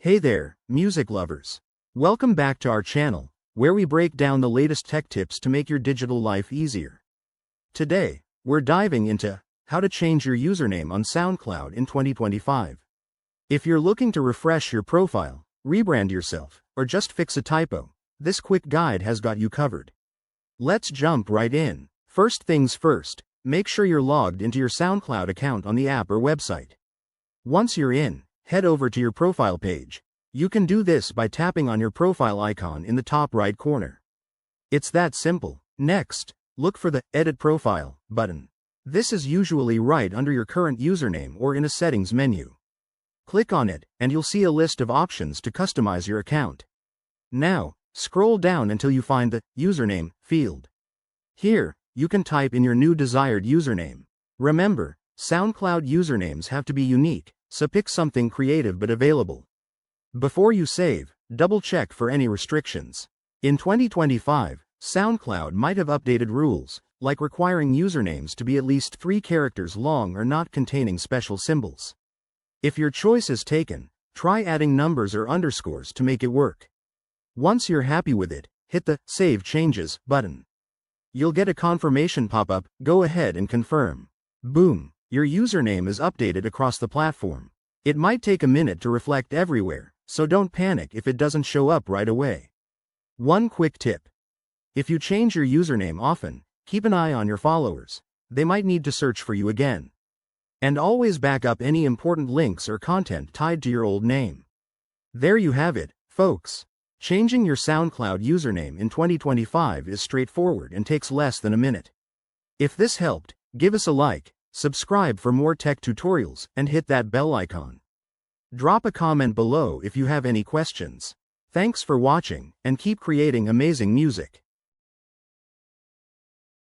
Hey there, music lovers. Welcome back to our channel, where we break down the latest tech tips to make your digital life easier. Today, we're diving into how to change your username on SoundCloud in 2025. If you're looking to refresh your profile, rebrand yourself, or just fix a typo, this quick guide has got you covered. Let's jump right in. First things first, make sure you're logged into your SoundCloud account on the app or website. Once you're in, head over to your profile page. You can do this by tapping on your profile icon in the top right corner. It's that simple. Next, look for the Edit Profile button. This is usually right under your current username or in a settings menu. Click on it, and you'll see a list of options to customize your account. Now, scroll down until you find the Username field. Here, you can type in your new desired username. Remember, SoundCloud usernames have to be unique, so pick something creative but available. Before you save, double-check for any restrictions. In 2025, SoundCloud might have updated rules, like requiring usernames to be at least 3 characters long or not containing special symbols. If your choice is taken, try adding numbers or underscores to make it work. Once you're happy with it, hit the Save Changes button. You'll get a confirmation pop-up. Go ahead and confirm. Boom! Your username is updated across the platform. It might take a minute to reflect everywhere, so don't panic if it doesn't show up right away. One quick tip. If you change your username often, keep an eye on your followers. They might need to search for you again. And always back up any important links or content tied to your old name. There you have it, folks. Changing your SoundCloud username in 2025 is straightforward and takes less than a minute. If this helped, give us a like, subscribe for more tech tutorials, and hit that bell icon. Drop a comment below if you have any questions. Thanks for watching, and keep creating amazing music.